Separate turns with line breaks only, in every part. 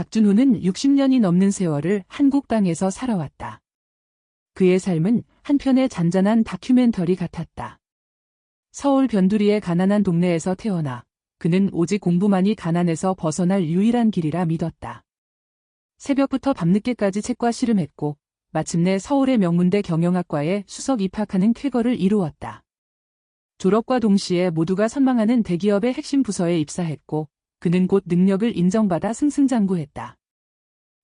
박준호는 60년이 넘는 세월을 한국 땅에서 살아왔다. 그의 삶은 한편의 잔잔한 다큐멘터리 같았다. 서울 변두리의 가난한 동네에서 태어나 그는 오직 공부만이 가난에서 벗어날 유일한 길이라 믿었다. 새벽부터 밤늦게까지 책과 씨름했고 마침내 서울의 명문대 경영학과에 수석 입학하는 쾌거를 이루었다. 졸업과 동시에 모두가 선망하는 대기업의 핵심 부서에 입사했고 그는 곧 능력을 인정받아 승승장구했다.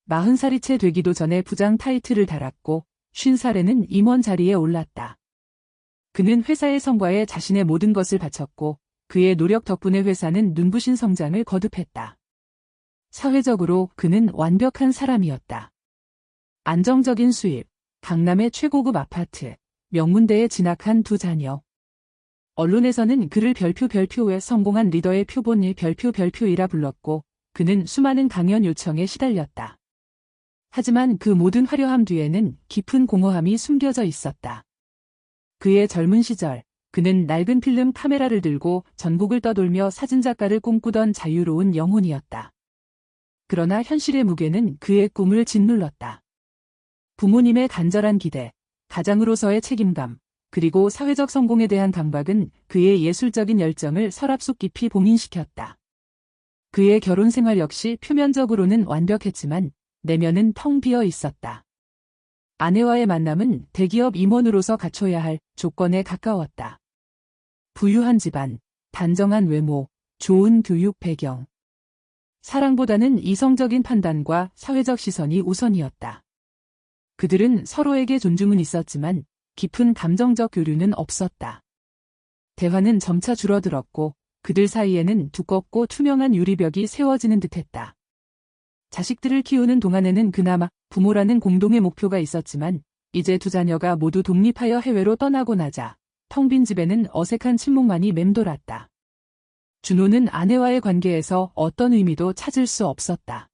40살이 채 되기도 전에 부장 타이틀을 달았고 50살에는 임원 자리에 올랐다. 그는 회사의 성과에 자신의 모든 것을 바쳤고 그의 노력 덕분에 회사는 눈부신 성장을 거듭했다. 사회적으로 그는 완벽한 사람이었다. 안정적인 수입, 강남의 최고급 아파트, 명문대에 진학한 2 자녀. 언론에서는 그를 별표의 성공한 리더의 표본이 별표이라 불렀고 그는 수많은 강연 요청에 시달렸다. 하지만 그 모든 화려함 뒤에는 깊은 공허함이 숨겨져 있었다. 그의 젊은 시절, 그는 낡은 필름 카메라를 들고 전국을 떠돌며 사진작가를 꿈꾸던 자유로운 영혼이었다. 그러나 현실의 무게는 그의 꿈을 짓눌렀다. 부모님의 간절한 기대, 가장으로서의 책임감, 그리고 사회적 성공에 대한 강박은 그의 예술적인 열정을 서랍 속 깊이 봉인시켰다. 그의 결혼 생활 역시 표면적으로는 완벽했지만 내면은 텅 비어 있었다. 아내와의 만남은 대기업 임원으로서 갖춰야 할 조건에 가까웠다. 부유한 집안, 단정한 외모, 좋은 교육 배경. 사랑보다는 이성적인 판단과 사회적 시선이 우선이었다. 그들은 서로에게 존중은 있었지만 깊은 감정적 교류는 없었다. 대화는 점차 줄어들었고 그들 사이에는 두껍고 투명한 유리벽이 세워지는 듯했다. 자식들을 키우는 동안에는 그나마 부모라는 공동의 목표가 있었지만 이제 2 자녀가 모두 독립하여 해외로 떠나고 나자 텅 빈 집에는 어색한 침묵만이 맴돌았다. 준호는 아내와의 관계에서 어떤 의미도 찾을 수 없었다.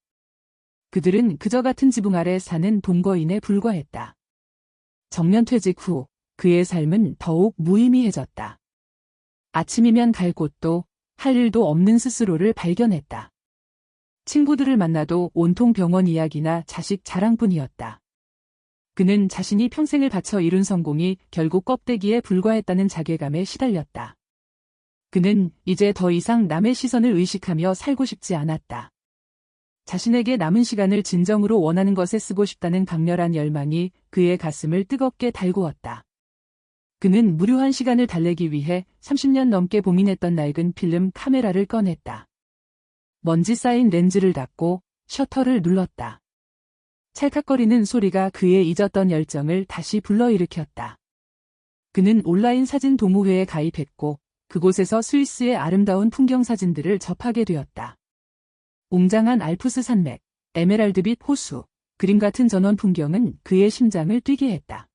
그들은 그저 같은 지붕 아래 사는 동거인에 불과했다. 정년퇴직 후 그의 삶은 더욱 무의미해졌다. 아침이면 갈 곳도 할 일도 없는 스스로를 발견했다. 친구들을 만나도 온통 병원 이야기나 자식 자랑뿐이었다. 그는 자신이 평생을 바쳐 이룬 성공이 결국 껍데기에 불과했다는 자괴감에 시달렸다. 그는 이제 더 이상 남의 시선을 의식하며 살고 싶지 않았다. 자신에게 남은 시간을 진정으로 원하는 것에 쓰고 싶다는 강렬한 열망이 그의 가슴을 뜨겁게 달구었다. 그는 무료한 시간을 달래기 위해 30년 넘게 봉인했던 낡은 필름 카메라를 꺼냈다. 먼지 쌓인 렌즈를 닫고 셔터를 눌렀다. 찰칵거리는 소리가 그의 잊었던 열정을 다시 불러일으켰다. 그는 온라인 사진 동호회에 가입했고 그곳에서 스위스의 아름다운 풍경 사진들을 접하게 되었다. 웅장한 알프스 산맥, 에메랄드빛 호수, 그림 같은 전원 풍경은 그의 심장을 뛰게 했다.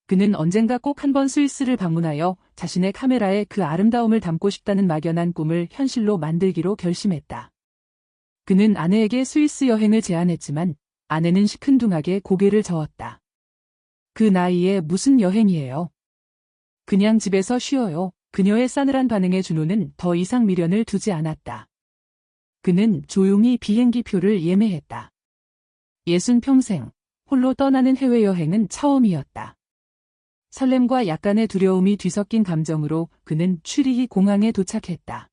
그는 언젠가 꼭 한번 스위스를 방문하여 자신의 카메라에 그 아름다움을 담고 싶다는 막연한 꿈을 현실로 만들기로 결심했다. 그는 아내에게 스위스 여행을 제안했지만 아내는 시큰둥하게 고개를 저었다. 그 나이에 무슨 여행이에요? 그냥 집에서 쉬어요. 그녀의 싸늘한 반응에 준호는 더 이상 미련을 두지 않았다. 그는 조용히 비행기표를 예매했다. 60평생 홀로 떠나는 해외여행은 처음이었다. 설렘과 약간의 두려움이 뒤섞인 감정으로 그는 취리히 공항에 도착했다.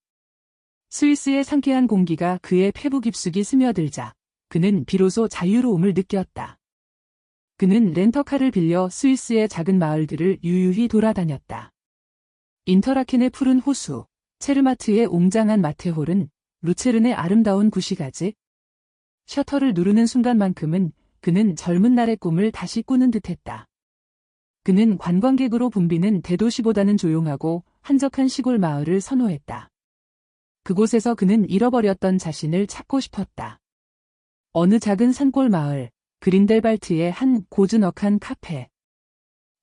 스위스의 상쾌한 공기가 그의 폐부 깊숙이 스며들자 그는 비로소 자유로움을 느꼈다. 그는 렌터카를 빌려 스위스의 작은 마을들을 유유히 돌아다녔다. 인터라켄의 푸른 호수, 체르마트의 웅장한 마테홀은 루체른의 아름다운 구시가지. 셔터를 누르는 순간만큼은 그는 젊은 날의 꿈을 다시 꾸는 듯했다. 그는 관광객으로 붐비는 대도시보다는 조용하고 한적한 시골 마을을 선호했다. 그곳에서 그는 잃어버렸던 자신을 찾고 싶었다. 어느 작은 산골 마을, 그린델발트의 한 고즈넉한 카페.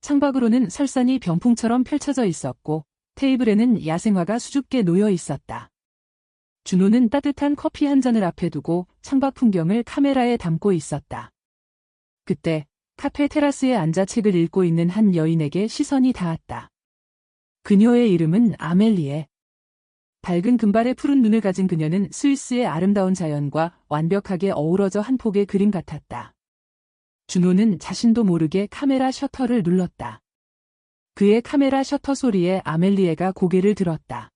창밖으로는 설산이 병풍처럼 펼쳐져 있었고 테이블에는 야생화가 수줍게 놓여 있었다. 준호는 따뜻한 커피 한 잔을 앞에 두고 창밖 풍경을 카메라에 담고 있었다. 그때 카페 테라스에 앉아 책을 읽고 있는 한 여인에게 시선이 닿았다. 그녀의 이름은 아멜리에. 밝은 금발의 푸른 눈을 가진 그녀는 스위스의 아름다운 자연과 완벽하게 어우러져 한 폭의 그림 같았다. 준호는 자신도 모르게 카메라 셔터를 눌렀다. 그의 카메라 셔터 소리에 아멜리에가 고개를 들었다.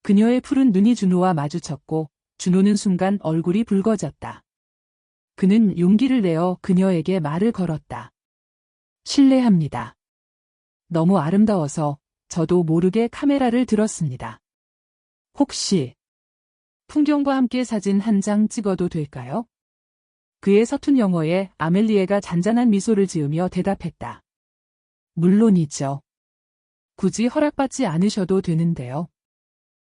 그녀의 푸른 눈이 준호와 마주쳤고 준호는 순간 얼굴이 붉어졌다. 그는 용기를 내어 그녀에게 말을 걸었다. 실례합니다. 너무 아름다워서 저도 모르게 카메라를 들었습니다. 혹시 풍경과 함께 사진 한 장 찍어도 될까요? 그의 서툰 영어에 아멜리에가 잔잔한 미소를 지으며 대답했다. 물론이죠. 굳이 허락받지 않으셔도 되는데요.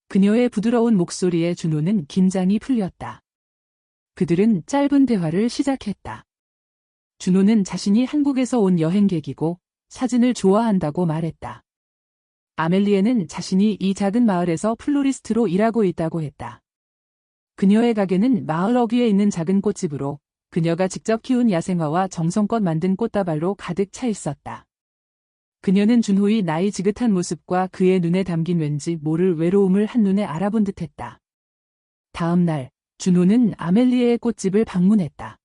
그녀의 부드러운 목소리에 준호는 긴장이 풀렸다. 그들은 짧은 대화를 시작했다. 준호는 자신이 한국에서 온 여행객이고 사진을 좋아한다고 말했다. 아멜리에는 자신이 이 작은 마을에서 플로리스트로 일하고 있다고 했다. 그녀의 가게는 마을 어귀에 있는 작은 꽃집으로 그녀가 직접 키운 야생화와 정성껏 만든 꽃다발로 가득 차 있었다. 그녀는 준호의 나이 지긋한 모습과 그의 눈에 담긴 왠지 모를 외로움을 한눈에 알아본 듯했다. 다음 날 준호는 아멜리에의 꽃집을 방문했다.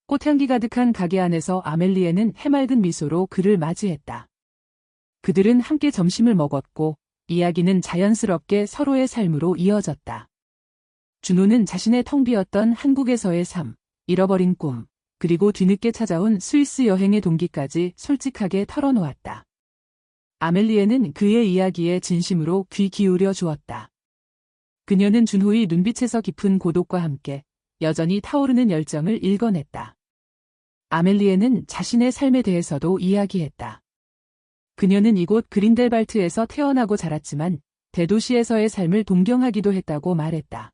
꽃향기 가득한 가게 안에서 아멜리에는 해맑은 미소로 그를 맞이했다. 그들은 함께 점심을 먹었고 이야기는 자연스럽게 서로의 삶으로 이어졌다. 준호는 자신의 텅 비었던 한국에서의 삶, 잃어버린 꿈, 그리고 뒤늦게 찾아온 스위스 여행의 동기까지 솔직하게 털어놓았다. 아멜리에는 그의 이야기에 진심으로 귀 기울여 주었다. 그녀는 준호의 눈빛에서 깊은 고독과 함께 여전히 타오르는 열정을 읽어냈다. 아멜리에는 자신의 삶에 대해서도 이야기했다. 그녀는 이곳 그린델발트에서 태어나고 자랐지만 대도시에서의 삶을 동경하기도 했다고 말했다.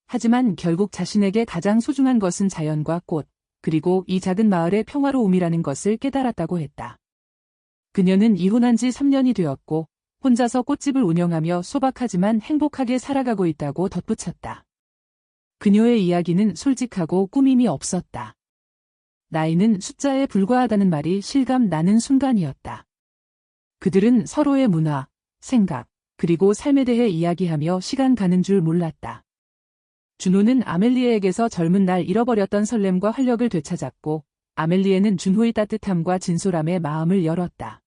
하지만 결국 자신에게 가장 소중한 것은 자연과 꽃, 그리고 이 작은 마을의 평화로움이라는 것을 깨달았다고 했다. 그녀는 이혼한 지 3년이 되었고 혼자서 꽃집을 운영하며 소박하지만 행복하게 살아가고 있다고 덧붙였다. 그녀의 이야기는 솔직하고 꾸밈이 없었다. 나이는 숫자에 불과하다는 말이 실감 나는 순간이었다. 그들은 서로의 문화, 생각, 그리고 삶에 대해 이야기하며 시간 가는 줄 몰랐다. 준호는 아멜리에에게서 젊은 날 잃어버렸던 설렘과 활력을 되찾았고 아멜리에는 준호의 따뜻함과 진솔함에 마음을 열었다.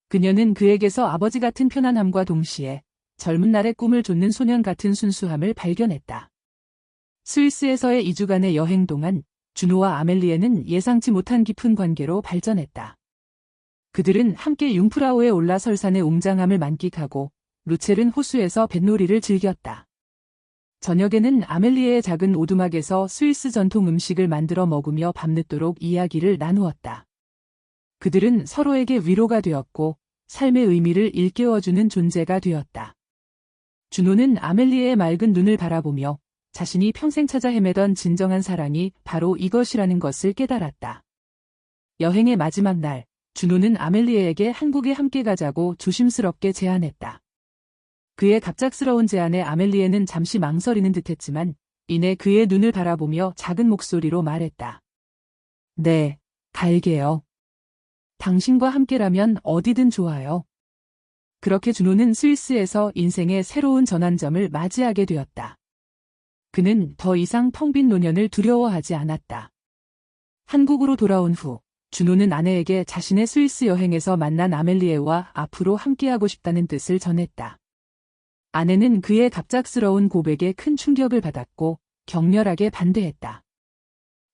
그녀는 그에게서 아버지 같은 편안함과 동시에 젊은 날의 꿈을 좇는 소년 같은 순수함을 발견했다. 스위스에서의 2주간의 여행 동안 준호와 아멜리에는 예상치 못한 깊은 관계로 발전했다. 그들은 함께 융프라우에 올라 설산의 웅장함을 만끽하고 루체른 호수에서 뱃놀이를 즐겼다. 저녁에는 아멜리에의 작은 오두막에서 스위스 전통 음식을 만들어 먹으며 밤늦도록 이야기를 나누었다. 그들은 서로에게 위로가 되었고 삶의 의미를 일깨워주는 존재가 되었다. 준호는 아멜리에의 맑은 눈을 바라보며 자신이 평생 찾아 헤매던 진정한 사랑이 바로 이것이라는 것을 깨달았다. 여행의 마지막 날, 준호는 아멜리에에게 한국에 함께 가자고 조심스럽게 제안했다. 그의 갑작스러운 제안에 아멜리에는 잠시 망설이는 듯했지만 이내 그의 눈을 바라보며 작은 목소리로 말했다. 네, 갈게요. 당신과 함께라면 어디든 좋아요. 그렇게 준호는 스위스에서 인생의 새로운 전환점을 맞이하게 되었다. 그는 더 이상 텅 빈 노년을 두려워하지 않았다. 한국으로 돌아온 후 준호는 아내에게 자신의 스위스 여행에서 만난 아멜리에와 앞으로 함께하고 싶다는 뜻을 전했다. 아내는 그의 갑작스러운 고백에 큰 충격을 받았고 격렬하게 반대했다.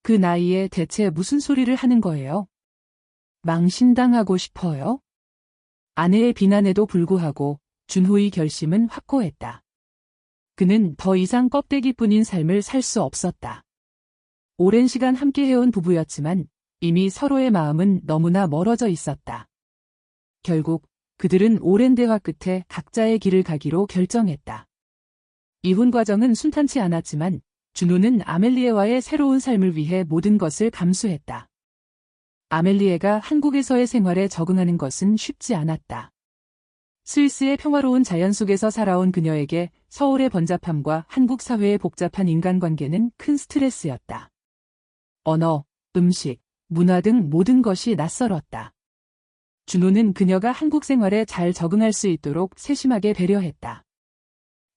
그 나이에 대체 무슨 소리를 하는 거예요? 망신당하고 싶어요? 아내의 비난에도 불구하고 준호의 결심은 확고했다. 그는 더 이상 껍데기뿐인 삶을 살 수 없었다. 오랜 시간 함께 해온 부부였지만 이미 서로의 마음은 너무나 멀어져 있었다. 결국 그들은 오랜 대화 끝에 각자의 길을 가기로 결정했다. 이혼 과정은 순탄치 않았지만 준호는 아멜리에와의 새로운 삶을 위해 모든 것을 감수했다. 아멜리에가 한국에서의 생활에 적응하는 것은 쉽지 않았다. 스위스의 평화로운 자연 속에서 살아온 그녀에게 서울의 번잡함과 한국 사회의 복잡한 인간관계는 큰 스트레스였다. 언어, 음식, 문화 등 모든 것이 낯설었다. 준호는 그녀가 한국 생활에 잘 적응할 수 있도록 세심하게 배려했다.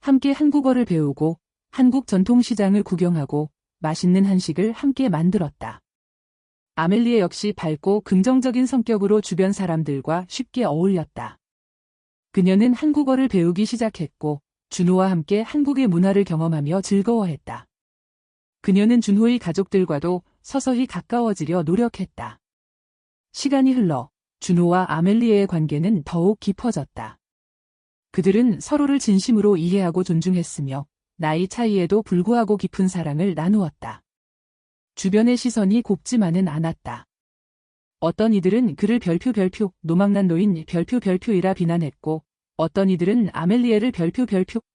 함께 한국어를 배우고 한국 전통시장을 구경하고 맛있는 한식을 함께 만들었다. 아멜리에 역시 밝고 긍정적인 성격으로 주변 사람들과 쉽게 어울렸다. 그녀는 한국어를 배우기 시작했고 준호와 함께 한국의 문화를 경험하며 즐거워했다. 그녀는 준호의 가족들과도 서서히 가까워지려 노력했다. 시간이 흘러 준호와 아멜리에의 관계는 더욱 깊어졌다. 그들은 서로를 진심으로 이해하고 존중했으며 나이 차이에도 불구하고 깊은 사랑을 나누었다. 주변의 시선이 곱지만은 않았다. 어떤 이들은 그를 별표 노망난 노인 별표이라 비난했고 어떤 이들은 아멜리에를 별표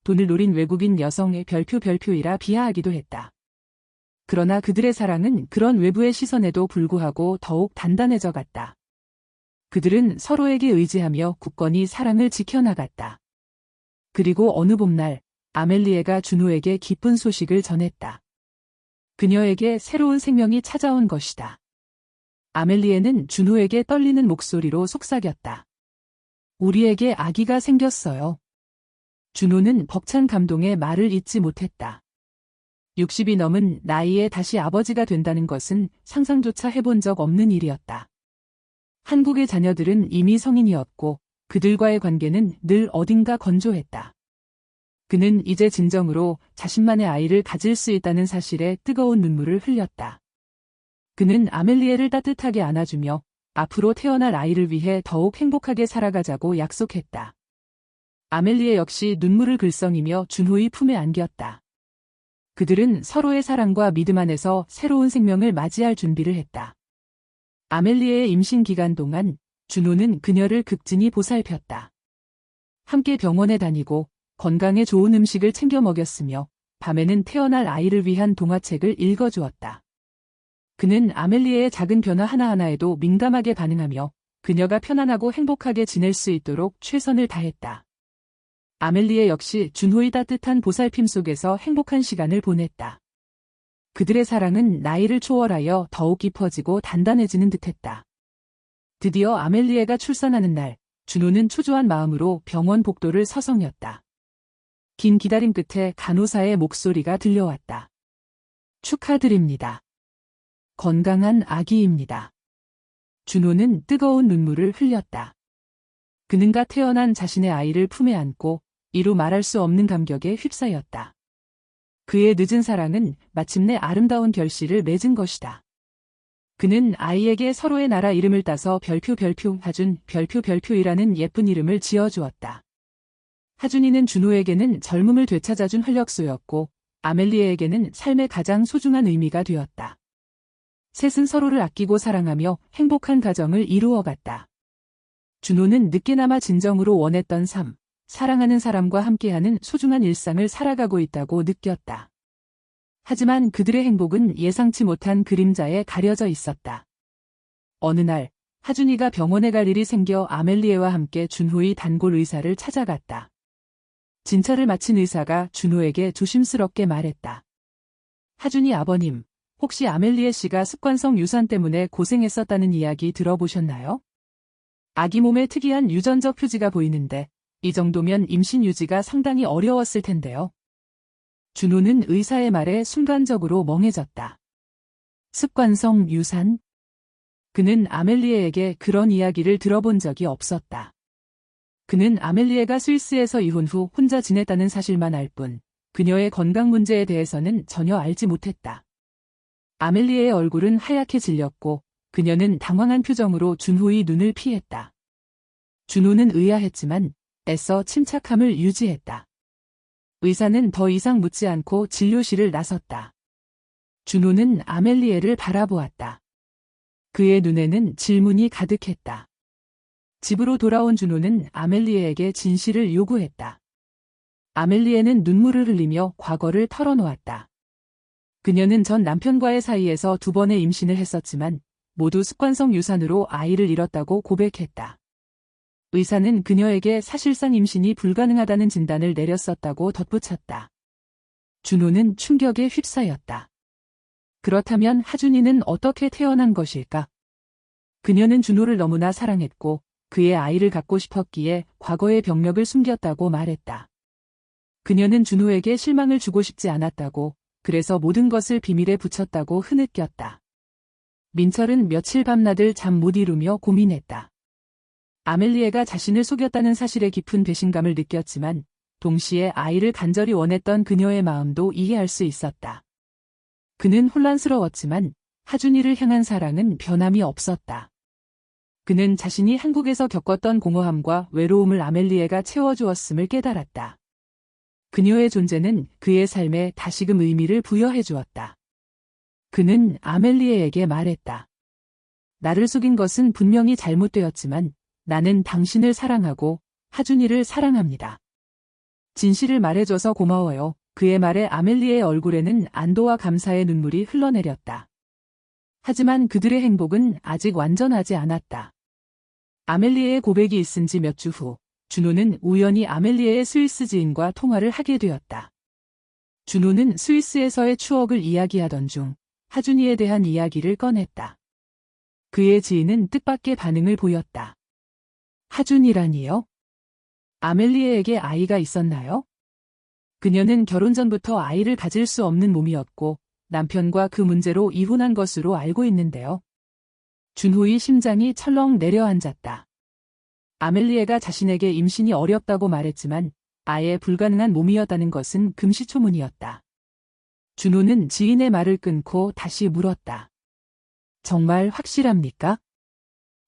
돈을 노린 외국인 여성의 별표이라 비하하기도 했다. 그러나 그들의 사랑은 그런 외부의 시선에도 불구하고 더욱 단단해져 갔다. 그들은 서로에게 의지하며 굳건히 사랑을 지켜나갔다. 그리고 어느 봄날 아멜리에가 준호에게 기쁜 소식을 전했다. 그녀에게 새로운 생명이 찾아온 것이다. 아멜리에는 준호에게 떨리는 목소리로 속삭였다. 우리에게 아기가 생겼어요. 준호는 벅찬 감동에 말을 잇지 못했다. 60이 넘은 나이에 다시 아버지가 된다는 것은 상상조차 해본 적 없는 일이었다. 한국의 자녀들은 이미 성인이었고 그들과의 관계는 늘 어딘가 건조했다. 그는 이제 진정으로 자신만의 아이를 가질 수 있다는 사실에 뜨거운 눈물을 흘렸다. 그는 아멜리에를 따뜻하게 안아주며 앞으로 태어날 아이를 위해 더욱 행복하게 살아가자고 약속했다. 아멜리에 역시 눈물을 글썽이며 준호의 품에 안겼다. 그들은 서로의 사랑과 믿음 안에서 새로운 생명을 맞이할 준비를 했다. 아멜리에의 임신 기간 동안 준호는 그녀를 극진히 보살폈다. 함께 병원에 다니고 건강에 좋은 음식을 챙겨 먹였으며 밤에는 태어날 아이를 위한 동화책을 읽어주었다. 그는 아멜리에의 작은 변화 하나하나에도 민감하게 반응하며 그녀가 편안하고 행복하게 지낼 수 있도록 최선을 다했다. 아멜리에 역시 준호의 따뜻한 보살핌 속에서 행복한 시간을 보냈다. 그들의 사랑은 나이를 초월하여 더욱 깊어지고 단단해지는 듯했다. 드디어 아멜리에가 출산하는 날, 준호는 초조한 마음으로 병원 복도를 서성였다. 긴 기다림 끝에 간호사의 목소리가 들려왔다. 축하드립니다. 건강한 아기입니다. 준호는 뜨거운 눈물을 흘렸다. 그는가 태어난 자신의 아이를 품에 안고 이루 말할 수 없는 감격에 휩싸였다. 그의 늦은 사랑은 마침내 아름다운 결실을 맺은 것이다. 그는 아이에게 서로의 나라 이름을 따서 하준 별표이라는 예쁜 이름을 지어주었다. 하준이는 준호에게는 젊음을 되찾아준 활력소였고 아멜리에에게는 삶의 가장 소중한 의미가 되었다. 셋은 서로를 아끼고 사랑하며 행복한 가정을 이루어갔다. 준호는 늦게나마 진정으로 원했던 삶, 사랑하는 사람과 함께하는 소중한 일상을 살아가고 있다고 느꼈다. 하지만 그들의 행복은 예상치 못한 그림자에 가려져 있었다. 어느 날 하준이가 병원에 갈 일이 생겨 아멜리에와 함께 준호의 단골 의사를 찾아갔다. 진찰을 마친 의사가 준호에게 조심스럽게 말했다. 하준이 아버님, 혹시 아멜리에 씨가 습관성 유산 때문에 고생했었다는 이야기 들어보셨나요? 아기 몸에 특이한 유전적 표지가 보이는데 이 정도면 임신 유지가 상당히 어려웠을 텐데요. 준호는 의사의 말에 순간적으로 멍해졌다. 습관성 유산? 그는 아멜리에에게 그런 이야기를 들어본 적이 없었다. 그는 아멜리에가 스위스에서 이혼 후 혼자 지냈다는 사실만 알 뿐 그녀의 건강 문제에 대해서는 전혀 알지 못했다. 아멜리에의 얼굴은 하얗게 질렸고 그녀는 당황한 표정으로 준호의 눈을 피했다. 준호는 의아했지만 애써 침착함을 유지했다. 의사는 더 이상 묻지 않고 진료실을 나섰다. 준호는 아멜리에를 바라보았다. 그의 눈에는 질문이 가득했다. 집으로 돌아온 준호는 아멜리에에게 진실을 요구했다. 아멜리에는 눈물을 흘리며 과거를 털어놓았다. 그녀는 전 남편과의 사이에서 2번의 임신을 했었지만 모두 습관성 유산으로 아이를 잃었다고 고백했다. 의사는 그녀에게 사실상 임신이 불가능하다는 진단을 내렸었다고 덧붙였다. 준호는 충격에 휩싸였다. 그렇다면 하준이는 어떻게 태어난 것일까? 그녀는 준호를 너무나 사랑했고 그의 아이를 갖고 싶었기에 과거의 병력을 숨겼다고 말했다. 그녀는 준호에게 실망을 주고 싶지 않았다고, 그래서 모든 것을 비밀에 붙였다고 흐느꼈다. 민철은 며칠 밤낮을 잠 못 이루며 고민했다. 아멜리에가 자신을 속였다는 사실에 깊은 배신감을 느꼈지만 동시에 아이를 간절히 원했던 그녀의 마음도 이해할 수 있었다. 그는 혼란스러웠지만 하준이를 향한 사랑은 변함이 없었다. 그는 자신이 한국에서 겪었던 공허함과 외로움을 아멜리에가 채워주었음을 깨달았다. 그녀의 존재는 그의 삶에 다시금 의미를 부여해 주었다. 그는 아멜리에에게 말했다. 나를 속인 것은 분명히 잘못되었지만 나는 당신을 사랑하고 하준이를 사랑합니다. 진실을 말해줘서 고마워요. 그의 말에 아멜리의 얼굴에는 안도와 감사의 눈물이 흘러내렸다. 하지만 그들의 행복은 아직 완전하지 않았다. 아멜리에의 고백이 있은 지 몇 주 후, 준호는 우연히 아멜리에의 스위스 지인과 통화를 하게 되었다. 준호는 스위스에서의 추억을 이야기하던 중 하준이에 대한 이야기를 꺼냈다. 그의 지인은 뜻밖의 반응을 보였다. 하준이라니요? 아멜리에에게 아이가 있었나요? 그녀는 결혼 전부터 아이를 가질 수 없는 몸이었고 남편과 그 문제로 이혼한 것으로 알고 있는데요. 준호의 심장이 철렁 내려앉았다. 아멜리에가 자신에게 임신이 어렵다고 말했지만 아예 불가능한 몸이었다는 것은 금시초문이었다. 준호는 지인의 말을 끊고 다시 물었다. 정말 확실합니까?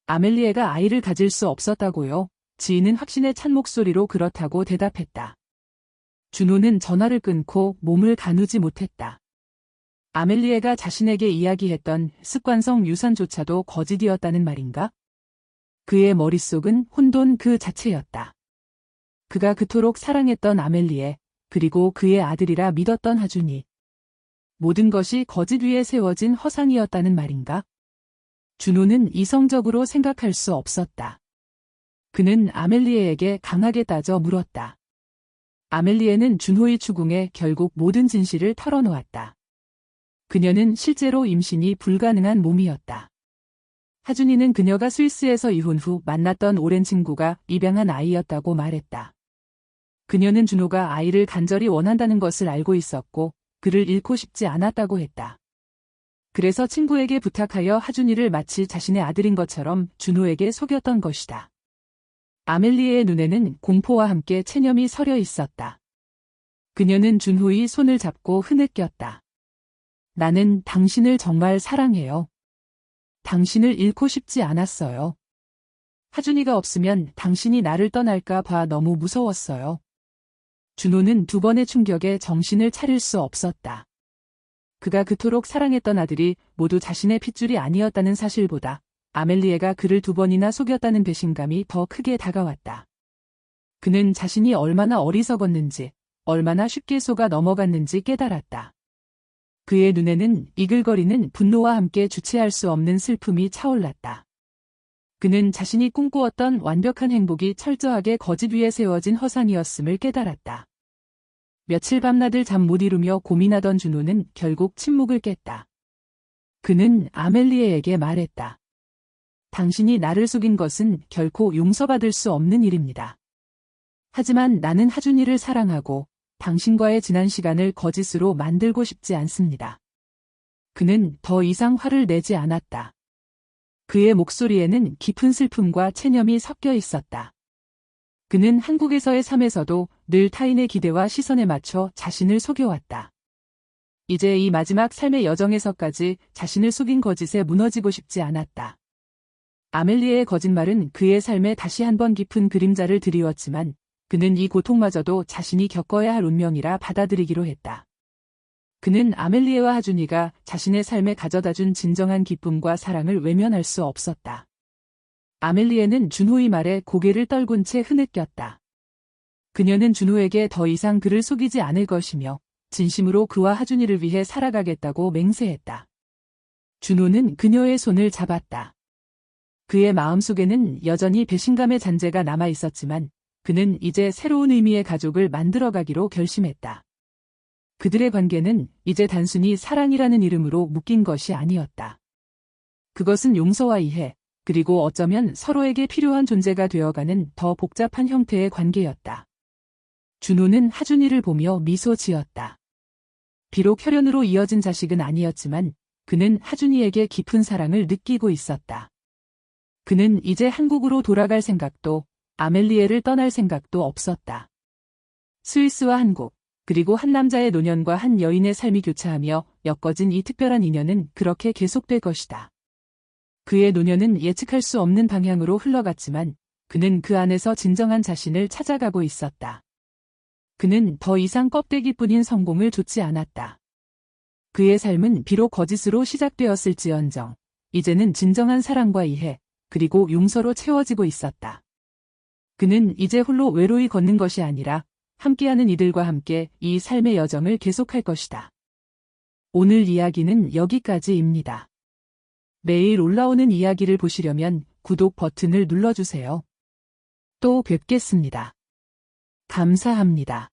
아멜리에가 아이를 가질 수 없었다고요. 지인은 확신에 찬 목소리로 그렇다고 대답했다. 준호는 전화를 끊고 몸을 가누지 못했다. 아멜리에가 자신에게 이야기했던 습관성 유산조차도 거짓이었다는 말인가? 그의 머릿속은 혼돈 그 자체였다. 그가 그토록 사랑했던 아멜리에, 그리고 그의 아들이라 믿었던 하준이. 모든 것이 거짓 위에 세워진 허상이었다는 말인가? 준호는 이성적으로 생각할 수 없었다. 그는 아멜리에에게 강하게 따져 물었다. 아멜리에는 준호의 추궁에 결국 모든 진실을 털어놓았다. 그녀는 실제로 임신이 불가능한 몸이었다. 하준이는 그녀가 스위스에서 이혼 후 만났던 오랜 친구가 입양한 아이였다고 말했다. 그녀는 준호가 아이를 간절히 원한다는 것을 알고 있었고 그를 잃고 싶지 않았다고 했다. 그래서 친구에게 부탁하여 하준이를 마치 자신의 아들인 것처럼 준호에게 속였던 것이다. 아멜리에의 눈에는 공포와 함께 체념이 서려 있었다. 그녀는 준호의 손을 잡고 흐느꼈다. 나는 당신을 정말 사랑해요. 당신을 잃고 싶지 않았어요. 하준이가 없으면 당신이 나를 떠날까 봐 너무 무서웠어요. 준호는 두 번의 충격에 정신을 차릴 수 없었다. 그가 그토록 사랑했던 아들이 모두 자신의 핏줄이 아니었다는 사실보다 아멜리에가 그를 두 번이나 속였다는 배신감이 더 크게 다가왔다. 그는 자신이 얼마나 어리석었는지, 얼마나 쉽게 속아 넘어갔는지 깨달았다. 그의 눈에는 이글거리는 분노와 함께 주체할 수 없는 슬픔이 차올랐다. 그는 자신이 꿈꾸었던 완벽한 행복이 철저하게 거짓 위에 세워진 허상이었음을 깨달았다. 며칠 밤낮을 잠 못 이루며 고민하던 준호는 결국 침묵을 깼다. 그는 아멜리에에게 말했다. 당신이 나를 속인 것은 결코 용서받을 수 없는 일입니다. 하지만 나는 하준이를 사랑하고 당신과의 지난 시간을 거짓으로 만들고 싶지 않습니다. 그는 더 이상 화를 내지 않았다. 그의 목소리에는 깊은 슬픔과 체념이 섞여 있었다. 그는 한국에서의 삶에서도 늘 타인의 기대와 시선에 맞춰 자신을 속여왔다. 이제 이 마지막 삶의 여정에서까지 자신을 속인 거짓에 무너지고 싶지 않았다. 아멜리에의 거짓말은 그의 삶에 다시 한번 깊은 그림자를 드리웠지만 그는 이 고통마저도 자신이 겪어야 할 운명이라 받아들이기로 했다. 그는 아멜리에와 하준이가 자신의 삶에 가져다준 진정한 기쁨과 사랑을 외면할 수 없었다. 아멜리에는 준호의 말에 고개를 떨군 채 흐느꼈다. 그녀는 준호에게 더 이상 그를 속이지 않을 것이며 진심으로 그와 하준이를 위해 살아가겠다고 맹세했다. 준호는 그녀의 손을 잡았다. 그의 마음속에는 여전히 배신감의 잔재가 남아 있었지만 그는 이제 새로운 의미의 가족을 만들어가기로 결심했다. 그들의 관계는 이제 단순히 사랑이라는 이름으로 묶인 것이 아니었다. 그것은 용서와 이해, 그리고 어쩌면 서로에게 필요한 존재가 되어가는 더 복잡한 형태의 관계였다. 준호는 하준이를 보며 미소 지었다. 비록 혈연으로 이어진 자식은 아니었지만 그는 하준이에게 깊은 사랑을 느끼고 있었다. 그는 이제 한국으로 돌아갈 생각도 아멜리에를 떠날 생각도 없었다. 스위스와 한국, 그리고 한 남자의 노년과 한 여인의 삶이 교차하며 엮어진 이 특별한 인연은 그렇게 계속될 것이다. 그의 노년은 예측할 수 없는 방향으로 흘러갔지만 그는 그 안에서 진정한 자신을 찾아가고 있었다. 그는 더 이상 껍데기뿐인 성공을 좇지 않았다. 그의 삶은 비록 거짓으로 시작되었을지언정 이제는 진정한 사랑과 이해, 그리고 용서로 채워지고 있었다. 그는 이제 홀로 외로이 걷는 것이 아니라 함께하는 이들과 함께 이 삶의 여정을 계속할 것이다. 오늘 이야기는 여기까지입니다. 매일 올라오는 이야기를 보시려면 구독 버튼을 눌러주세요. 또 뵙겠습니다. 감사합니다.